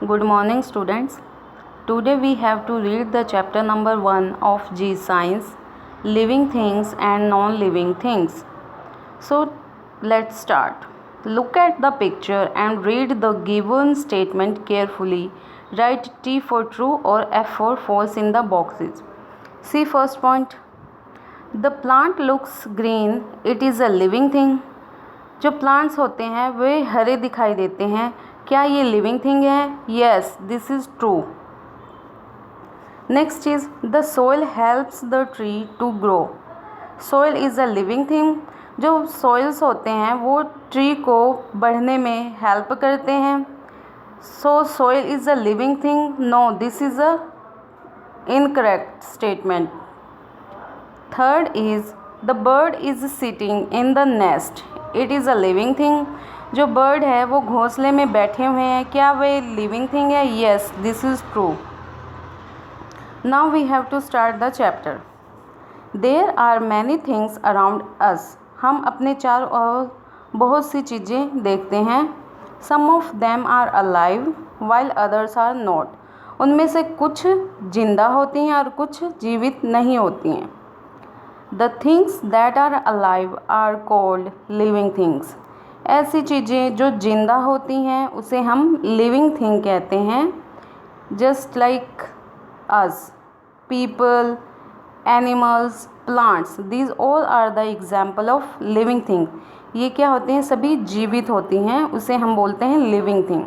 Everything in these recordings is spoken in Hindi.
Good morning, students. Today we have to read the chapter number 1 of G Science, Living Things and Non-Living Things. So, let's start. Look at the picture and read the given statement carefully. Write T for true or F for false in the boxes. See first point. The plant looks green. It is a living thing. जो प्लांट्स होते हैं वे हरे दिखाई देते हैं, क्या ये लिविंग थिंग है? Yes, this is true. Next is the soil helps the tree to grow. Soil is a living thing. जो सोइल्स होते हैं वो ट्री को बढ़ने में हेल्प करते हैं. So soil is a living thing. No, this is a incorrect statement. Third is the bird is sitting in the nest. It is a living thing. जो बर्ड है वो घोंसले में बैठे हुए हैं, क्या वे लिविंग थिंग है? Yes, this is true. Now we have to start the chapter. There are many things around us. हम अपने चारों ओर बहुत सी चीज़ें देखते हैं. सम of them are alive while others are not. उनमें से कुछ जिंदा होती हैं और कुछ जीवित नहीं होती हैं. The things that are alive are called living things. ऐसी चीज़ें जो जिंदा होती हैं उसे हम लिविंग थिंग कहते हैं. Just like us, people, animals, plants, these all are the example of living thing. ये क्या होते हैं? सभी जीवित होती हैं, उसे हम बोलते हैं living thing.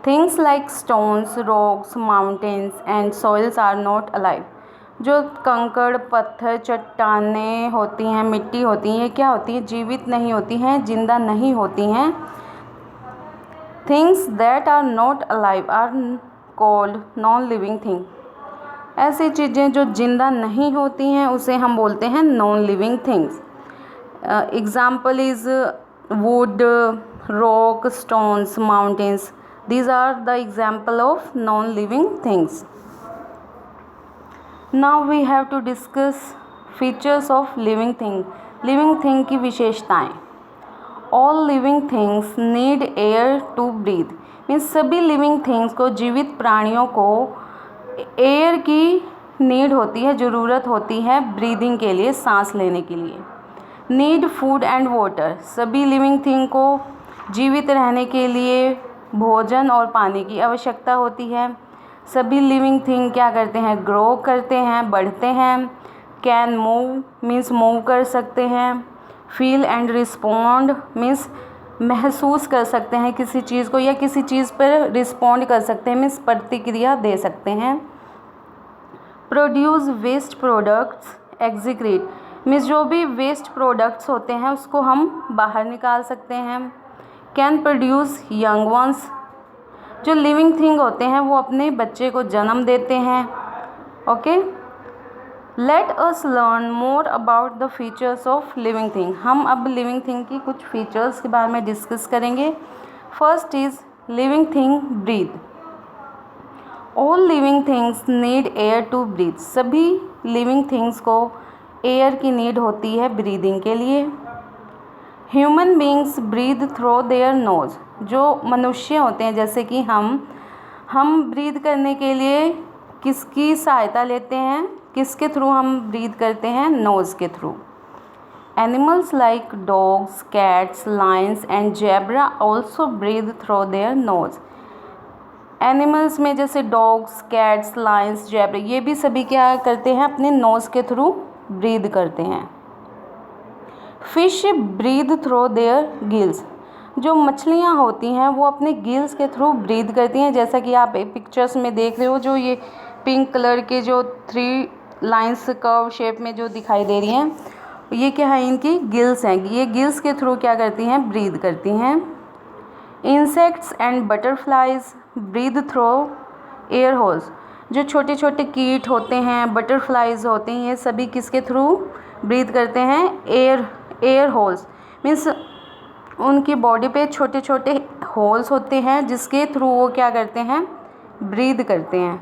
Things like stones, rocks, mountains and soils are not alive. जो कंकड़, पत्थर, चट्टानें होती हैं, मिट्टी होती हैं, ये क्या होती हैं? जीवित नहीं होती हैं, जिंदा नहीं होती हैं. Things that are not alive are called non living thing. ऐसी चीज़ें जो जिंदा नहीं होती हैं उसे हम बोलते हैं non living things. Example is wood, rock, stones, mountains. These are the example of non living things. Now we have to discuss features of living thing. Living thing की विशेषताएं. All living things need air to breathe. Means सभी लिविंग थिंग्स को, जीवित प्राणियों को एयर की नीड होती है, ज़रूरत होती है ब्रीदिंग के लिए, सांस लेने के लिए. Need food and water. सभी लिविंग थिंग को जीवित रहने के लिए भोजन और पानी की आवश्यकता होती है. सभी लिविंग थिंग क्या करते हैं? ग्रो करते हैं, बढ़ते हैं. कैन मूव मीन्स मूव कर सकते हैं. फील एंड रिस्पॉन्ड मीन्स महसूस कर सकते हैं किसी चीज़ को, या किसी चीज़ पर रिस्पॉन्ड कर सकते हैं मीन्स प्रतिक्रिया दे सकते हैं. प्रोड्यूस वेस्ट प्रोडक्ट्स, एग्जीक्रीट मीन्स जो भी वेस्ट प्रोडक्ट्स होते हैं उसको हम बाहर निकाल सकते हैं. Can produce young ones. जो लिविंग थिंग होते हैं वो अपने बच्चे को जन्म देते हैं. Okay, let us learn more about the features of living thing. हम अब लिविंग थिंग की कुछ फीचर्स के बारे में डिस्कस करेंगे. First is living thing breathe. All living things need air to breathe. सभी लिविंग थिंग्स को एयर की नीड होती है ब्रीदिंग के लिए. Human beings breathe through their nose. जो मनुष्य होते हैं जैसे कि हम ब्रीद करने के लिए किसकी सहायता लेते हैं? किसके थ्रू हम ब्रीद करते हैं? नोज़ के through. Animals like dogs, cats, lions and zebra also breathe through their nose. Animals में जैसे डॉग्स, कैट्स, लायंस, जेब्रा, ये भी सभी क्या करते हैं? अपने नोज़ के थ्रू ब्रीद करते हैं. Fish breathe through their gills. जो मछलियाँ होती हैं वो अपने गिल्स के थ्रू ब्रीद करती हैं, जैसा कि आप पिक्चर्स में देख रहे हो. जो ये पिंक कलर के जो 3 लाइंस कर्व शेप में जो दिखाई दे रही हैं, ये क्या है? इनकी गिल्स हैं. ये गिल्स के थ्रू क्या करती हैं? ब्रीद करती हैं. Insects and butterflies breathe through air holes. जो छोटे छोटे कीट होते हैं, बटरफ्लाइज होते हैं, ये सभी किसके थ्रू ब्रीद करते हैं? एयर होल्स मीन्स उनकी बॉडी पे छोटे छोटे होल्स होते हैं जिसके थ्रू वो क्या करते हैं? ब्रीद करते हैं.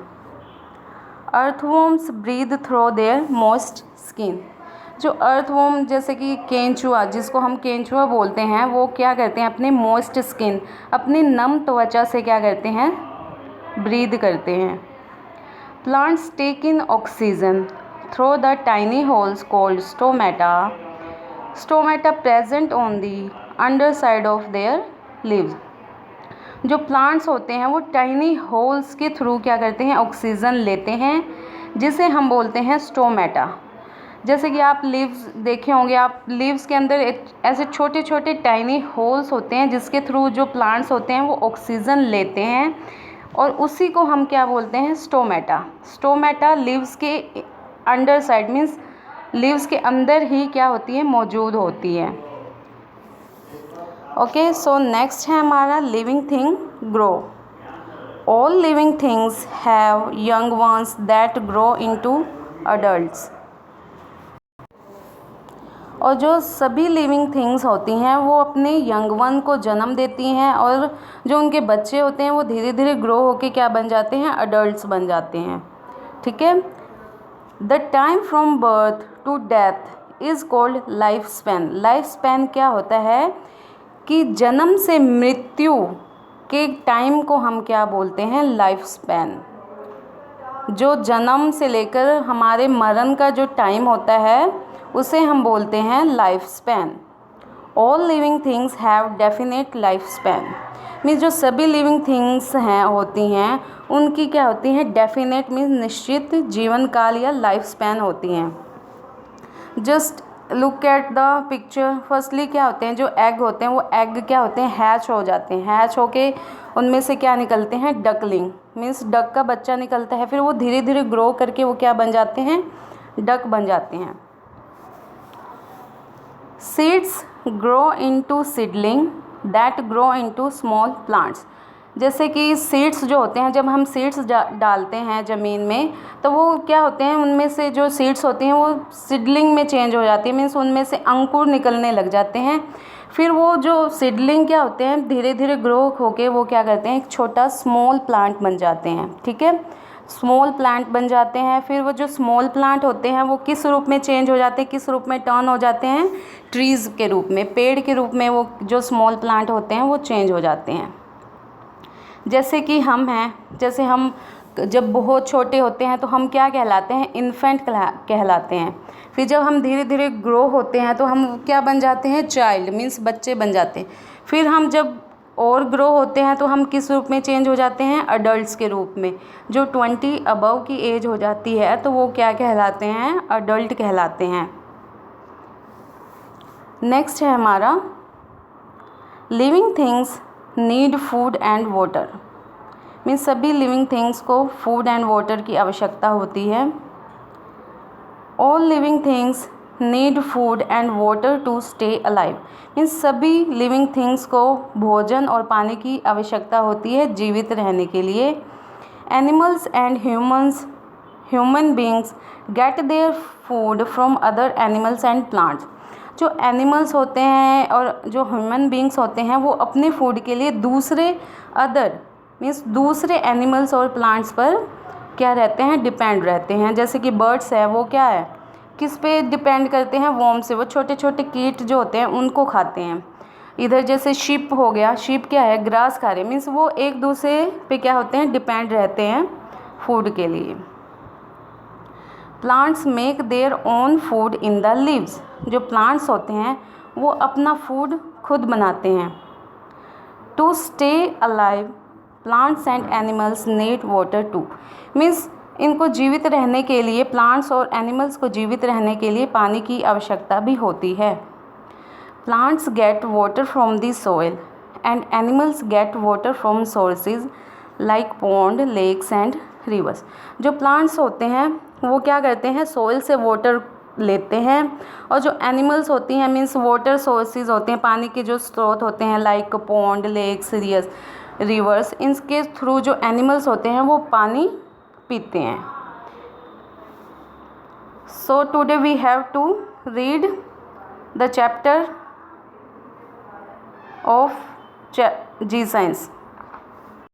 Earthworms breathe through there moist skin. जो अर्थवॉर्म जैसे कि केंचुआ, जिसको हम केंचुआ बोलते हैं, वो क्या करते हैं, अपने मॉइस्ट स्किन, अपनी नम त्वचा से क्या करते हैं, ब्रीद करते हैं। Plants take in oxygen through the tiny holes called stomata present on the underside of their leaves. जो प्लांट्स होते हैं वो टाइनी होल्स के थ्रू क्या करते हैं, ऑक्सीजन लेते हैं, जिसे हम बोलते हैं स्टोमेटा। जैसे कि आप लीव्स देखे होंगे, आप लीव्स के अंदर ऐसे छोटे छोटे टाइनी होल्स होते हैं जिसके थ्रू जो प्लांट्स होते हैं वो ऑक्सीजन लेते हैं, और उसी को हम क्या बोलते हैं, स्टोमेटा लीव्स के अंडर साइड मीन्स लीव्स के अंदर ही क्या होती है, मौजूद होती है। ओके, सो नेक्स्ट है हमारा living thing grow. All living things have young ones that grow into adults. और जो सभी लिविंग थिंग्स होती हैं वो अपने यंग वन को जन्म देती हैं, और जो उनके बच्चे होते हैं वो धीरे धीरे ग्रो होके क्या बन जाते हैं, अडल्ट्स बन जाते हैं। ठीक है। The time from birth to death is called life span. Life span क्या होता है कि जन्म से मृत्यु के टाइम को हम क्या बोलते हैं, लाइफ स्पैन। जो जन्म से लेकर हमारे मरण का जो टाइम होता है उसे हम बोलते हैं life span. All living things have definite life span, means जो सभी लिविंग थिंग्स हैं होती हैं उनकी क्या होती हैं, डेफिनेट मीन्स निश्चित जीवन काल या लाइफ स्पैन होती हैं। Just look at the picture. Firstly क्या होते हैं, जो एग होते हैं वो एग क्या होते हैं, हैच हो जाते हैं। हैच होके उनमें से क्या निकलते हैं, डकलिंग मीन्स डक का बच्चा निकलता है। फिर वो धीरे धीरे ग्रो करके वो क्या बन जाते हैं, डक बन जाते हैं। Seeds grow into seedling that grow into small plants. जैसे कि सीड्स जो होते हैं, जब हम सीड्स डालते हैं ज़मीन में तो वो क्या होते हैं, उनमें से जो सीड्स होती हैं वो सीडलिंग में चेंज हो जाती है, मीन्स उनमें से अंकुर निकलने लग जाते हैं। फिर वो जो सीडलिंग क्या होते हैं, धीरे धीरे ग्रो होके वो क्या करते हैं, एक छोटा स्मॉल प्लांट बन जाते हैं। ठीक है, स्मॉल प्लांट बन जाते हैं। फिर वो जो स्मॉल प्लांट होते हैं वो किस रूप में चेंज हो जाते हैं, किस रूप में टर्न हो जाते हैं, ट्रीज़ के रूप में, पेड़ के रूप में वो जो स्मॉल प्लांट होते हैं वो चेंज हो जाते हैं। जैसे कि हम हैं, जैसे हम जब बहुत छोटे होते हैं तो हम क्या कहलाते हैं, इन्फेंट कहलाते हैं। फिर जब हम धीरे धीरे ग्रो होते हैं तो हम क्या बन जाते हैं, चाइल्ड मीन्स बच्चे बन जाते हैं। फिर हम जब और ग्रो होते हैं तो हम किस रूप में चेंज हो जाते हैं, अडल्ट्स के रूप में। जो 20 अबव की एज हो जाती है तो वो क्या कहलाते हैं, अडल्ट कहलाते हैं। नेक्स्ट है हमारा living things need food and water. Means सभी लिविंग थिंग्स को फूड एंड वाटर की आवश्यकता होती है। All living things need food and water to stay alive. Means सभी लिविंग थिंग्स को भोजन और पानी की आवश्यकता होती है जीवित रहने के लिए। Animals and human beings get their food from other animals and plants. जो एनिमल्स होते हैं और जो ह्यूमन बींग्स होते हैं वो अपने फूड के लिए दूसरे एनिमल्स और प्लांट्स पर क्या रहते हैं, डिपेंड रहते हैं। जैसे कि बर्ड्स है, वो क्या है, किस पे डिपेंड करते हैं, वर्म से। वो छोटे छोटे कीट जो होते हैं उनको खाते हैं। इधर जैसे शीप हो गया, शीप क्या है, ग्रास खा रहे, मीन्स वो एक दूसरे पे क्या होते हैं, डिपेंड रहते हैं फूड के लिए। Plants make their own food in the leaves. जो प्लांट्स होते हैं वो अपना फूड खुद बनाते हैं। To stay alive plants and animals need water too. Means इनको जीवित रहने के लिए, प्लांट्स और एनिमल्स को जीवित रहने के लिए पानी की आवश्यकता भी होती है। Plants get water from the soil and animals get water from sources like pond, lakes and rivers. जो प्लांट्स होते हैं वो क्या करते हैं, सॉइल से वाटर लेते हैं, और जो एनिमल्स होती हैं मीन्स वाटर सोर्सेज होते हैं, पानी के जो स्रोत होते हैं लाइक पॉन्ड, लेक्स, रिवर्स, इनके थ्रू जो एनिमल्स होते हैं वो पानी पीते हैं। So today we have to read the chapter of G science.